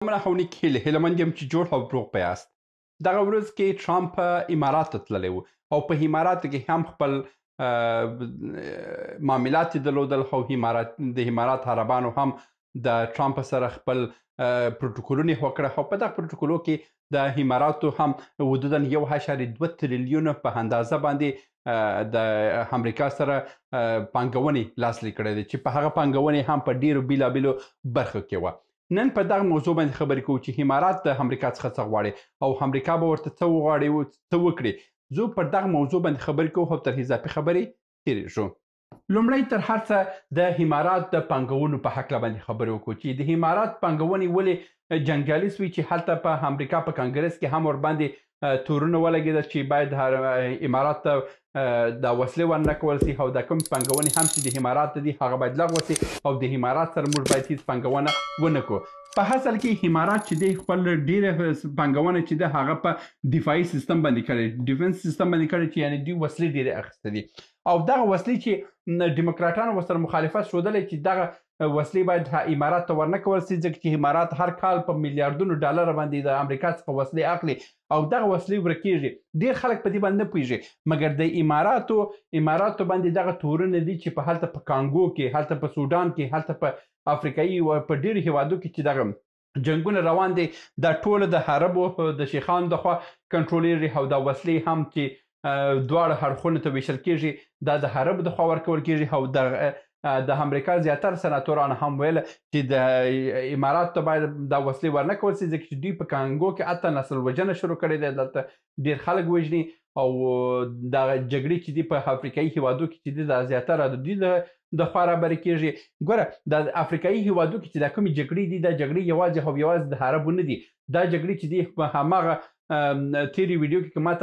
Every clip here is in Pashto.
منه هونیک هیله یم چې جوړ او روغ به یاست. دغه ورځ کې ټرمپ امارات ته تللی و او په اماراتو کې هم خپل معاملات یې درلودل او د امارات عربانو هم د ټرمپ سره خپل پروتوکولونه یې وکړه او په دغه پروتوکولو کې د اماراتو هم حدودا 1.2 تریلیون په اندازه باندې د امریکا سره پانګونې لاسلیک کړی دی چې په هغه پانګونې هم په ډیرو بیلابیلو برخو کې وه. نن په دغه موضوع باندې خبرې کوو چې امارات د امریکا څخه څه غواړي او امریکا به ورته څه وغواړي او څه وکړي. زه پر دغه موضوع باندې خبرې کوو او تر اضافي خبرې تېرېږو. لومړی تر هر څه د امارات د پانګونو په هکله باندې خبرې وکړو چې د امارات پانګونې ولې جنجالي سوې چې هلته په امریکا په کانګرس کې هم ورباندې تورونه ولګېدل چې باید امارات ته دا وسلې ورنه کول سي او دا کوم پانګونې هم چې د امارات دي هغه باید لغوه سي او د امارات سره موږ باید هیڅ پانګونه ونه کړو. په اصل کې امارات چې دی خپل ډېره پانګونه چې ده هغه په دفاعي سیستم باندې کړی، ډیفنس سیستم باندې کړی چې یعنې دوی وسلې ډېرې اخیستې دي او دغه وسلې چې ډیموکراټانو ورسره مخالفت ښودلی چې دغه وسلې باید امارات ته ورنه کول سي ځکه چې امارات هر کال په میلیاردونو ډالر باندې د امریکا څخه وسلې اخلي او دغه وسلې ورکېږي. ډېر خلک په دې باندې نه پوهېږي مګر د اماراتو باندې دغه تورونه دي چې په هلته په کانګو کې، هلته په سودان کې، هلته په افریقایي و په ډېرو هېوادو کې چې دغه جنګونه روان دي دا ټوله د عربو د شیخانو د خوا کنټرولېږي او دا وسلې هم چې دواړه اړخونو ته ویشل کېږي دا د عربو د خوا ورکول کېږي او د امریکا زیاتره سناتورانو هم ویل چې د اماراتو ته باید دا وسلې ورنه کول سي ځکه چې دوی په کانګو کې حتی نسل وژنه شروع کړې ده، دلته ډېر خلک وژني او دغه جګړې چې دي په افریقایي هېوادو کې چې دي دا زیاتره د دوی د خوا رهبري کېږي. ګوره د افریقایي هېوادو کې چې دا کومې جګړې دي دا جګړې یوازې او یوازې د عربو نه دي، دا جګړې چې دي په هماغه تیرې ویډیو کې ما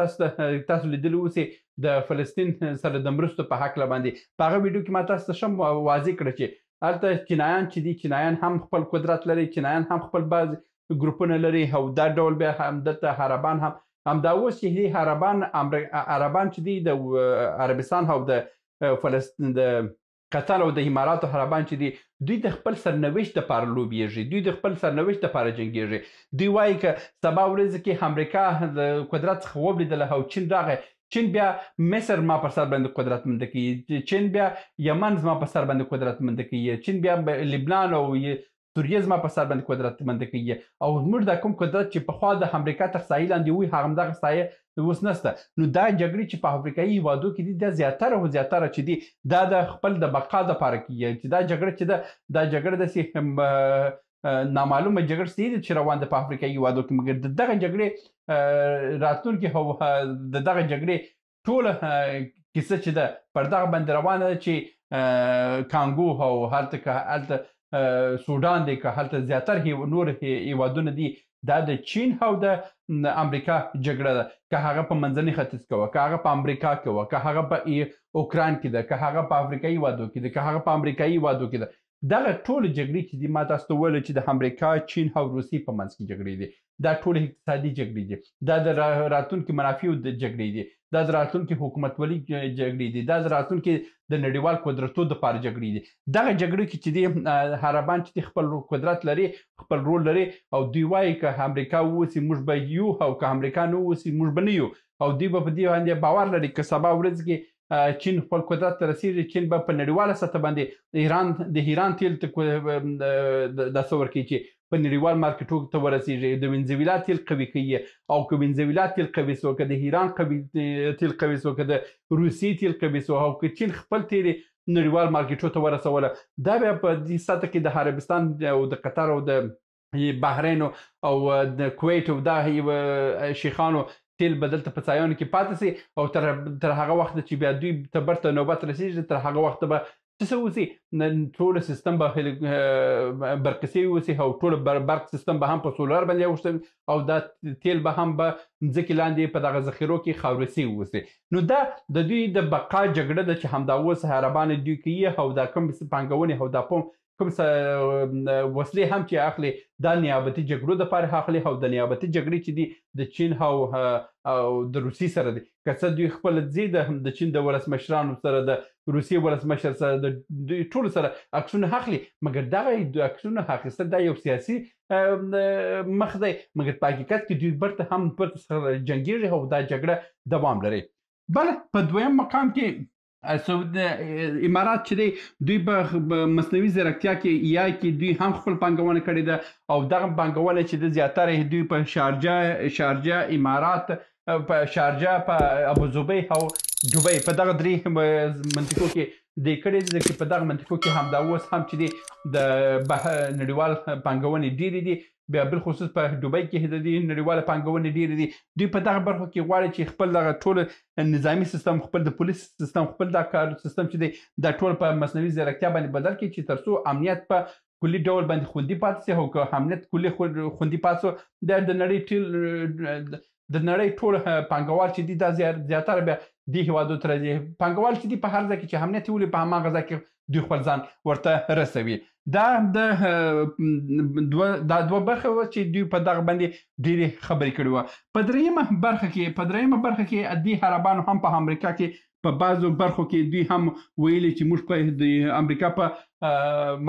تاسو لیدلی اوسې د فلسطین سره د مرستو په هکله باندې په هغه ویډیو کې ما تاسو ته ښه واضح کړه چې هلته چینایان چې دي چینایان هم خپل قدرت لري، چینایان هم خپل بعض ګروپونه لري او دا ډول بیا همدلته عربان هم همدا اوس چې عربان چې دي د عربستان او د فلسطین د قطر او د اماراتو عربان چې دي دوی د خپل سرنوشت دپاره لوبېږي، دوی د خپل سرنوشت دپاره جنګېږي. دوی وایي که سبا ورځ کې امریکا د قدرت څخه وبلېدله او چین راغی، چین بیا مصر ما پر سر باندې قدرت منده کوي، چین بیا یمن زما پر سر باندې قدرت منده کوي، چین بیا لبنان او سوریه زما پر سر باندې قدرت منده کوي او زموږ دا کوم قدرت چې پخوا د امریکا تر سایې لاندې وي هغه همدغه سایه اوس نشته. نو دا جګړې چې په افریقایي هېوادو کې دي دا زیاتره او زیاتره چې دي دا د خپل د بقا دپاره کېږي چې دا جګړه چې ده دا جګړه داسې نامعلومه جګړه دي چې روان ده په افریقایي هېوادو کې مګر د دغه جګړې راتلونکي او د دغه جګړې ټوله کیسه چې ده پر دغه باندې روانه ده چې کانګو او هلته سودان دی که هلته زیاتره نور هېوادونه دي دا د چین او د امریکا جګړه ده، که هغه په منځني ختیځ کې وه، که هغه په امریکا کې وه، که هغه په اوکراین کې ده، که هغه په افریقایي هېوادو کې ده، که هغه په امریکایي هېوادو کې ده. دغه ټولې جګړې چې دي ما تاسو ته وویل چې د امریکا، چین او روسیې په منځ کې جګړې دي، دا ټولې اقتصادي جګړې دي، دا د راتلونکي منافعو د جګړې دي، دا د راتلونکي حکومتولي جګړې دي، دا د راتلونکي د نړیوال قدرتونو دپاره جګړې دي. دغه جګړې کې چې دي عربان چې دي خپل قدرت لري، خپل رول لري او دوی وایي که امریکا واوسي موږ به یو او که امریکا نه واوسي موږ به نه یو او دوی به په دې باندې باور لري که سبا ورځ کې چین خپل قدرت ته رسېږي چین به په نړیواله سطح باندې د ایران تیل ته دا څه ورکوي چې په نړیوال مارکېټو ته ورسېږي، د وینزویلا تیل قوي کوي او که وینزویلا تیل قوي سو، که د ایران تیل قوي سو، که د روسیې تیل قوي سو او که چین خپل تیل نړیوال مارکېټو ته ورسوله دا بیا په دې سطح کې د عربستان او د قطر او د بحرین او د کویت او دا شیخانو تیل به دلته په ځایانو کې پاتې سي او تر هغه وخته چې بیا دوی ته برته نوبت رسېږي تر هغه وخته به څه وسي ټوله سیستم به برقي سوی وسي او ټوله برق سیستم به هم په سولر باندې اوښتی او دا تیل به هم به ځمکې لاندې په دغه ذخیرو کې خاورې سوي وسي. نو دا د دوی د بقا جګړه ده چې همدا اوس عربان دوی کوي او دا کوم پانګونې او دا کوم وسلې هم چې اخلي دا نیابتي جګړو دپاره اخلي او د نیابتي جګړې چې دي د چین او د روسیې سره دي که څه دوی خپله ځي د چین د ولسمشرانو سره د روسیې ولسمشر سره د دوی ټولو سره عکسونه اخلي مګر دغه عکسونه اخیستل دا یو سیاسي مخ دی مګر په حقیقت کې دوی برته هم برته سره جنګېږي او دا جګړه دوام لري. بله په دویم مقام کې امارات چې دی دوی په مصنوعي ځیرکتیا کې یا کې دوی هم خپل پانګونه کړې ده او دغه پانګونه چې د زیاتره دوی په شارجه امارات په شارجه په ابوظبي او دوبۍ په دغه درې منطقو کې د کړې دي چې په دغه منطقو کې هم دا اوس هم چې دی د نړیوال پانګونې ډېرې دي بیا بالخصوص په دوبۍ کې د دې نړیواله پانګونې ډېرې دي دوی په دغه برخو کې غواړي چې خپل دغه ټول نظامي سیستم خپل د پولیس سیستم خپل د کار سیستم چې دی دا ټول په مصنوعي ځیرکتیا باندې بدل کړي چې تر څو امنیت په کلي ډول باندې خوندي پاتې شي او که امنیت کلي خوندي پاتې د نړۍ ټول پانګوال چې دي دا زیاتره بیا دې هېوادو ته راځي پانګوال چې دي په هر ځای کې چې امنیت ولري په هماغه ځای کې دوی خپل ځان ورته رسوي. دا دوه برخه وه چې دوی په دغه باندې ډېرې خبرې کړې وه. په دریمه برخه کې دې عربانو هم په امریکا کې په بعضو برخو کې دوی هم ویلي چې موږ په د امریکا په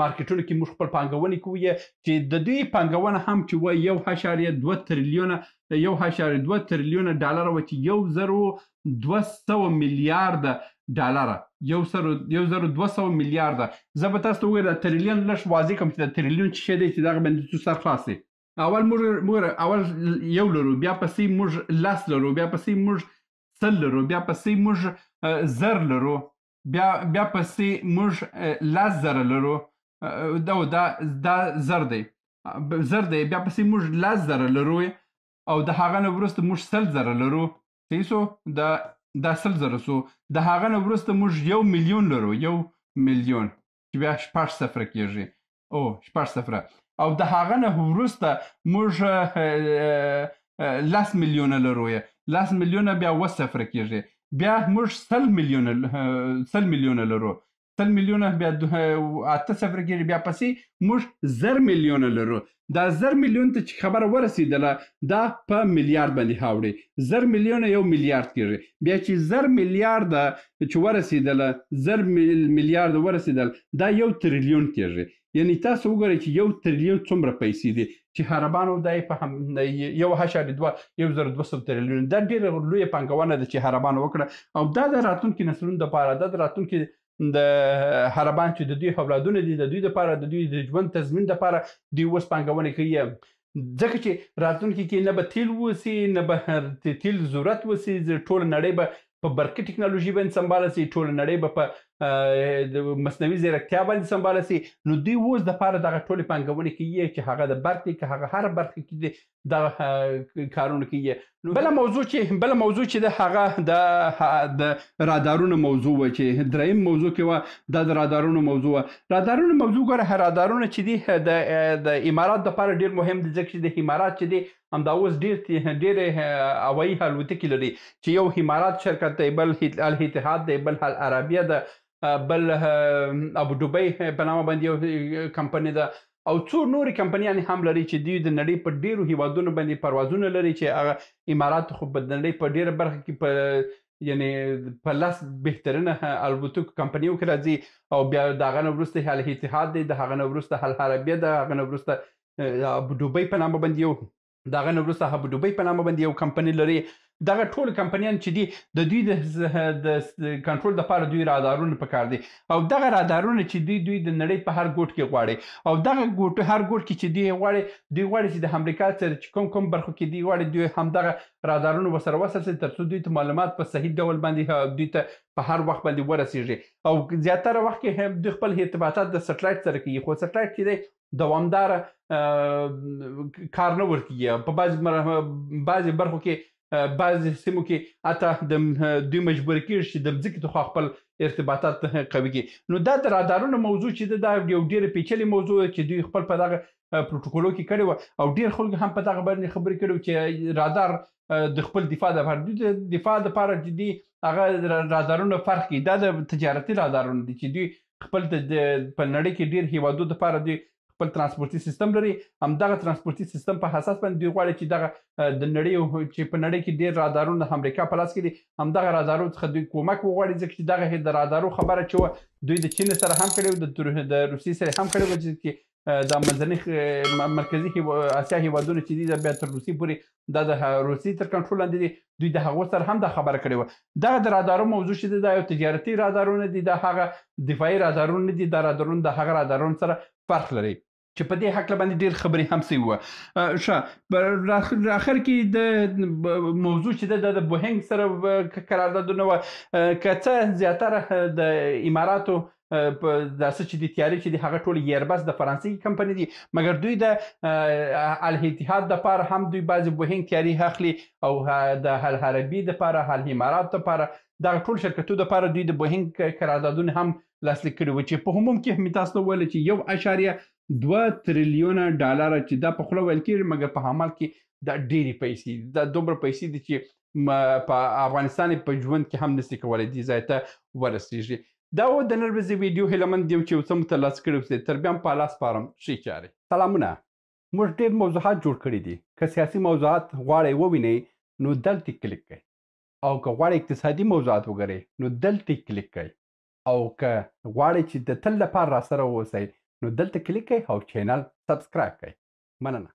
مارکیټونو کې موږ خپل پانګونې کوو چې د دوی پانګونه هم چې وه 1.2 تریلیونه ډالر وه چې 1,200 میلیارده ډالره 1,200 میلیارده. زه به تاسو ته وګورم تریلیون لږ واضح کوم چې د تریلیون څه شی دی چې دغه باندې څو سر خلاص دی. اول 1 لرو بیا پسې موږ 10 لرو بیا پسې موږ 100 لرو بیا پسې موږ 1,000 لرو بیا پسې موږ 10,000 لرو دا 1,000 دی بیا پسې موږ 10,000 لرو او د هغه نه وروسته موږ 100,000 لرو صحیح سو دا 100,000 سو د هغه نه وروسته موږ 1 میلیون لرو 1 میلیون چې بیا 6 صفره کېږي 6 صفره او د هغه نه وروسته موږ 10 میلیونه لرو 10 میلیونه بیا 7 صفره کېږي بیا موږ 100 میلیونه لرو 100 میلیونه بیا 8 صفره کېږي بیا پسې موږ 1,000 میلیونه لرو دا 1,000 میلیون ته چې خبره ورسېدله دا په میلیارد باندې هاوړي 1,000 میلیونه 1 میلیارد کېږي بیا چې 1,000 میلیارده چې ورسېدله 1,000 میلیارده ورسېدل دا 1 تریلیون کېږي یعنی تاسو وګورئ چې 1 تریلیون څومره پیسې دي چې عربانو دا یې په 1.2 تریلیون دا ډېره لویه پانګونه ده چې عربانو وکړه او دا د راتلونکي نسلونو دپاره دا د راتلونکي د عربان چې د دوی اولادونه دي د دوی دپاره د دوی د ژوند تضمین دپاره دوی اوس پانګونه کوي ځکه چې راتلونکي کې نه به تیل وسي نه به تیل ضرورت وسي ټوله نړۍ به په برقي ټکنالوژي باندې سمباله سي ټوله نړۍ به په د مصنوعي ځیرکتیا باندې سمباله سي نو دوی اوس دپاره دغه ټولې پانګونې کوي چې هغه د برق دی که هغه هر برخه کې دي دغه کارونه کوي. بله موضوع چې ده هغه د رادارونو موضوع وه چې دریم موضوع کې وه دا د رادارونو موضوع وه. رادارونو موضوع ګوره رادارونه چې دي د امارات دپاره ډېر مهم دي ځکه چې د امارات چې دی همدا اوس ډېرې هوایي الوتکې لري چې یو امارات شرکت دی بل الاتحاد دی بل العربیه ده بل ابوظبي په نامه باندې یو کمپنۍ ده او څو نورې کمپنیانې هم لري چې دوی د نړۍ په ډېرو هیوادونو باندې پروازونه لري چې هغه امارات خو په نړۍ په ډېره برخه کې په یعنی په 10 بهترینه الوتکو کمپنیو کې راځي او بیا د هغه نه وروسته الاتحاد دی د هغه نه وروسته العربیه ده هغه نه وروسته ابوظبي په نامه باندې د هغه نه وروسته ابوظبي په نامه باندې یو کمپنۍ لري. دغه ټول کمپنیان چې دي د دوی د کنټرول دپاره دوی رادارونه پکار دي او دغه رادارونه چې دوی د نړۍ په هر ګوټ کې غواړي او دغه هر ګوټ کې چې دوی غواړي چې د امریکا سره چې کوم برخو کې دوی غواړي دوی همدغه رادارونه ورسره وصل تر څو دوی ته معلومات په صحیح ډول باندې دوی ته په هر وخت باندې ورسیږي او زیاتره وخت کې دوی خپل ارتباطات د سټلایټ سره کوي خو سټلایټ چې دی دوامداره کار نه ورکوي په بعضې برخو کې بعضې سیمو کې حتی دوی مجبوره کېږي چې د مځکې ته خوا خپل ارتباطات قوي کړي. نو دا د رادارونو موضوع چې ده دا یو ډېره پیچلې موضوع ده چې دوی خپل په دغه پروتوکولو کې کړې وه او ډېر خلکو هم په دغه باندې خبرې کړې چې رادار د خپل دفاع دپاره دوی د دفاع دپاره چې دي هغه رادارونه فرق کوي دا د تجارتي رادارونه دي چې دوی خپل په نړۍ کې ډېر هیوادو دپاره دوی خپل ترانسپورتي سیستم لري. همدغه ترانسپورتي سیستم په اساس باندې دوی غواړي چې دغه د نړۍ چې په نړۍ کې ډېر رادارونه د امریکا په لاس کې دي، همدغه رادارو څخه دوی کومک وغواړي، ځکه چې دغه د رادارو خبره چې وه دوی د چین سره هم کړې وه، د روسیې سره هم کړې وه، چې د منځنۍ مرکزي اسیا هیوادونه چې دي دا بیا تر روسیې پورې دا د روسیې تر کنټرول لاندې دي، دوی د هغو سره هم دا خبره کړې وه. دغه د رادارو موضوع چې دی دا یو تجارتي رادارونه دي، دا هغه دفاعي رادارونه نه دي. دا رادارونه د هغه رادارونو سره فرق لري چې په دې هکله باندې ډېر خبرې هم سوي وه. ښه اخر کې د موضوع چې ده د بوهنګ سره قراردادونه وه، که څه زیاتره د اماراتو په داسې چې د تیاري چې د هغه ټول ایربس د فرانسې کمپنۍ دي، مګر دوی د الاتحاد دپاره هم دوی بعضې بوهنګ تیاري اخلي، او د العربي دپاره، الامارات دپاره، دغه ټول شرکتونو دپاره دوی د بوهنګ قراردادونه هم لاسلیک کړي وو، چې په عموم کې مې تاسو ته وویل چې 1.2 تریلیونه ډالره چې دا په خوله ویل کېږي، مګر په عمل کې دا ډېرې پیسې دي. دا دومره پیسې دي چې په افغانستان په ژوند کې هم نشي کولی دې ځای ته ورسېږي. دا و د نن ورځې ویډیو هیلهمند یم چې یو څه مو ترلاسه کړي اوسئ. تر بیا هم په الله سپارم ښې چارې. سلامونه. موږ ډېر موضوعات جوړ کړي دي. که سیاسي موضوعات غواړئ ووینئ نو دلته کلیک کړئ، او که غواړئ اقتصادي موضوعات وګورئ نو دلته کلیک کړئ، او که غواړئ چې د تل لپاره راسره واوسئ نو دلته کلیک کړئ او چینل سبسکرایب کړئ. مننه.